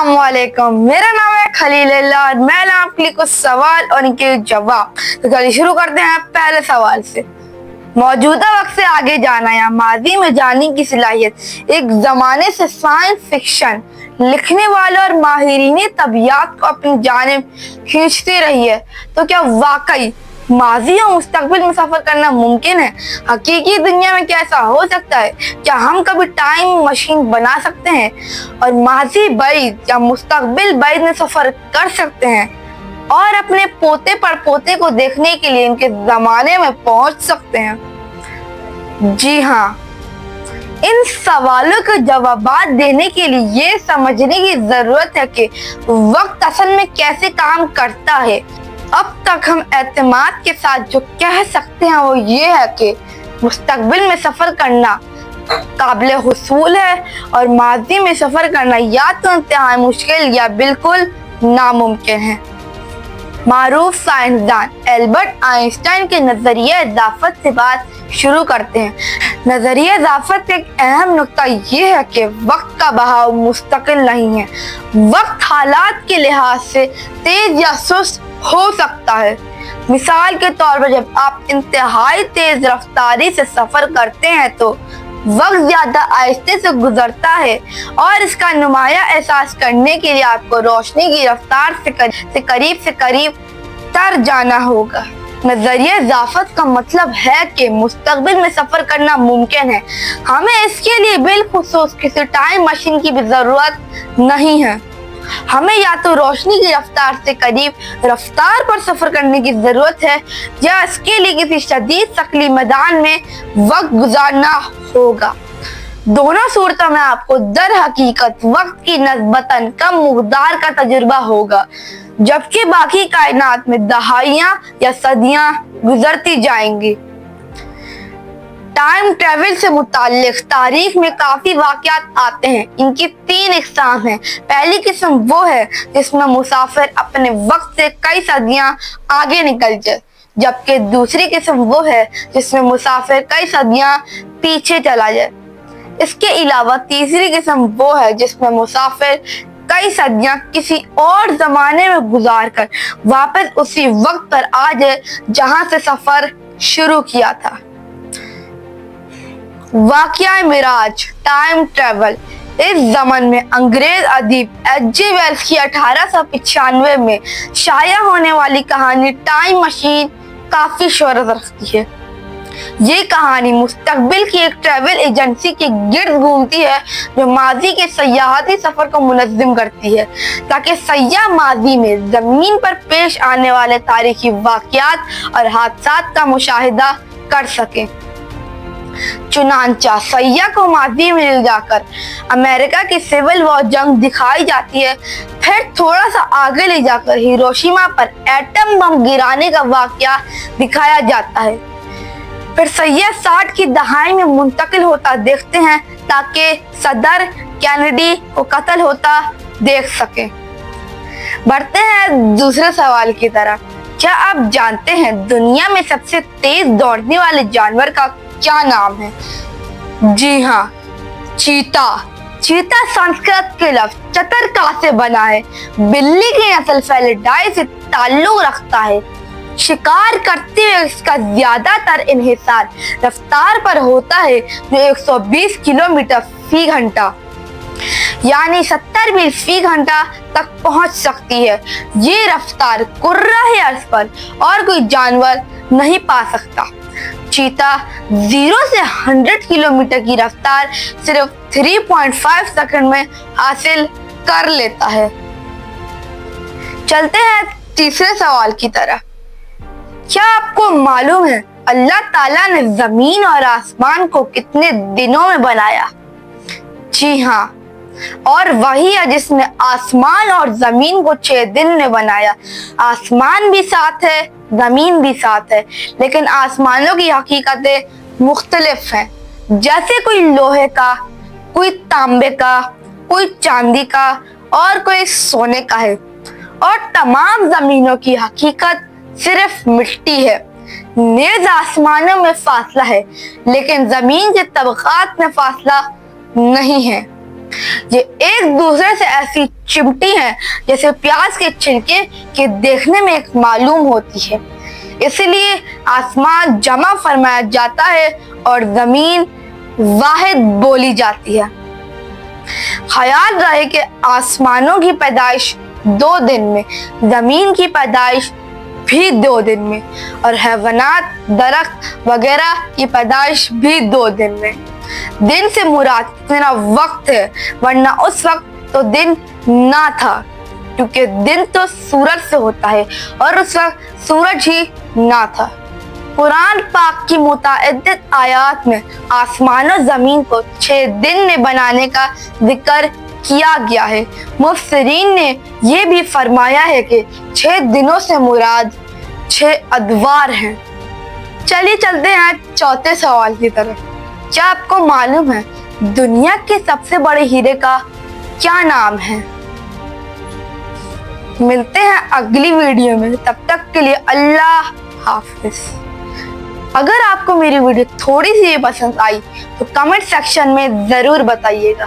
अस्सलामुअलैकुम, मेरा नाम है खलीलुल्लाह और मैं आपके लिए कुछ सवाल और इनके जवाब। तो चलिए शुरू करते हैं पहले सवाल से। मौजूदा वक्त से आगे जाना या माजी में जाने की सलाहियत एक जमाने से साइंस फिक्शन लिखने वाले और माहिरीन तबियात को अपनी जानिब खींचती रही है, तो क्या वाकई माजी और मुस्तकबिल में सफर करना मुमकिन है? हकीकी दुनिया में क्या ऐसा हो सकता है? क्या हम कभी टाइम मशीन बना सकते हैं और माजी बैद या मुस्तकबिल बैद में सफर कर सकते हैं और अपने पोते पड़पोते को देखने के लिए इनके जमाने में पहुंच सकते हैं? जी हाँ, इन सवालों के जवाब देने के लिए ये समझने की जरूरत है कि वक्त असल में कैसे काम करता है। अब तक हम एतमाद के साथ जो कह सकते हैं वो ये है कि मुस्तकबिल में सफर करना काबिल हुसूल है और माजी में सफर करना या तो इंतहाई मुश्किल या बिल्कुल नामुमकिन है। मारूफ साइंसदान एल्बर्ट आइंस्टाइन के नजरिया इजाफत से बात शुरू करते हैं। नजरिया इजाफत का एक अहम नुक्ता ये है कि वक्त का बहाव मुस्तकिल नहीं है। वक्त हालात के लिहाज से तेज या सुस्त हो सकता है। मिसाल के तौर पर जब आप इंतहाई तेज रफ्तारी से सफर करते हैं तो वक्त ज्यादा आहिस्ते से गुजरता है और इसका नुमाया एहसास करने के लिए आपको रोशनी की रफ्तार से करीब तर जाना होगा। नजरिया इजाफत का मतलब है कि मुस्तकबिल में सफर करना मुमकिन है। हमें इसके लिए बिलखुसूस किसी टाइम मशीन की भी जरूरत नहीं है। हमें या तो रोशनी की रफ्तार से करीब रफ्तार पर सफर करने की जरूरत है या इसके लिए किसी शदीद शक्ली मैदान में वक्त गुजारना होगा। दोनों सूरतों में आपको दर हकीकत वक्त की नस्बतन कम मुकदार का तजुर्बा होगा, जबकि बाकी कायनात में दहाइयां या सदियां गुजरती जाएंगी। टाइम ट्रेवल से मुताल्लिक तारीख में काफी वाकयात आते हैं। इनकी 3 इकसाम हैं। पहली किस्म वो है जिसमें मुसाफिर अपने वक्त से कई सदियां आगे निकल जाए, जबकि दूसरी किस्म वो है जिसमें मुसाफिर कई सदियां पीछे चला जाए। इसके अलावा तीसरी किस्म वो है जिसमें मुसाफिर कई सदियां किसी और जमाने में गुजार कर वापस उसी वक्त पर आ जाए जहां से सफर शुरू किया था। वाक़या मिराज टाइम ट्रेवल। इस जमाने में अंग्रेज अदीब एच.जी. वेल्स की 1895 में शाया होने वाली कहानी टाइम मशीन काफी शोहरत रखती है। ये कहानी मुस्तकबिल की एक ट्रैवल एजेंसी के गिर्द घूमती है जो माजी के सयाहती सफर को मुनज़्ज़म करती है ताकि सयाह माजी में जमीन पर पेश आने वाले तारीखी वाक़यात और हादसात का मुशाहिदा कर सके। चुनांचा सैयाह को माजी में ले जाकर अमेरिका की सिविल वॉर जंग दिखाई जाती है। फिर थोड़ा सा आगे ले जाकर हिरोशिमा पर एटम बम गिराने का वाकया दिखाया जाता है। फिर सैयाह 60 की दहाई में मुंतकिल होता देखते हैं ताकि सदर कैनेडी को कत्ल होता देख सके। बढ़ते हैं दूसरे सवाल की तरफ। क्या आप जानते हैं दुनिया में सबसे तेज दौड़ने वाले जानवर का क्या नाम है? जी हाँ, चीता। चीता संस्कृत के लफ्ज चतरका से बना है। बिल्ली की नस्ल फेलिडाई से ताल्लुक रखता है। शिकार करते हुए इसका ज्यादातर इन्हिसार रफ्तार पर होता है जो 120 किलोमीटर फी घंटा यानी 70 मील फी घंटा तक पहुंच सकती है। ये रफ्तार कुर्रा अर्ज पर और कोई जानवर नहीं पा सकता। चीता 0 से 100 किलोमीटर की रफ्तार सिर्फ 3.5 सेकंड में हासिल कर लेता है। चलते हैं तीसरे सवाल की तरफ। क्या आपको मालूम है अल्लाह ताला ने जमीन और आसमान को कितने दिनों में बनाया? जी हाँ, और वही है जिसने आसमान और जमीन को 6 दिन में बनाया। आसमान भी साथ है, जमीन भी साथ है, लेकिन आसमानों की हकीकतें मुख्तलिफ हैं। जैसे कोई लोहे का, कोई तांबे का, कोई चांदी का और कोई सोने का है, और तमाम जमीनों की हकीकत सिर्फ मिट्टी है। नेज आसमानों में फासला है, लेकिन जमीन के तबकात में फासला नहीं है। یہ ایک دوسرے سے ایسی چمٹی ہیں جیسے پیاز کے چھلکے کہ دیکھنے میں ایک معلوم ہوتی ہے. اسی لیے آسمان جمع فرمایا جاتا ہے اور زمین واحد بولی جاتی ہے. خیال رہے کہ آسمانوں کی پیدائش 2 دن میں، زمین کی پیدائش بھی 2 دن میں، اور حیوانات، درخت وغیرہ کی پیدائش بھی 2 دن میں. دن سے مراد اتنا وقت ہے، ورنہ اس وقت تو دن نہ تھا، کیونکہ دن تو سورج سے ہوتا ہے اور اس وقت سورج ہی نہ تھا. قرآن پاک کی متعدد آیات میں آسمان و زمین کو 6 دن میں بنانے کا ذکر کیا گیا ہے. مفسرین نے یہ بھی فرمایا ہے کہ 6 دنوں سے مراد 6 ادوار ہیں. چلیے چلتے ہیں چوتھے سوال کی طرف. کیا آپ کو معلوم ہے دنیا کے سب سے بڑے ہیرے کا کیا نام ہے؟ ملتے ہیں اگلی ویڈیو میں، تب تک کے لیے اللہ حافظ. اگر آپ کو میری ویڈیو تھوڑی سی پسند آئی تو کمنٹ سیکشن میں ضرور بتائیے گا.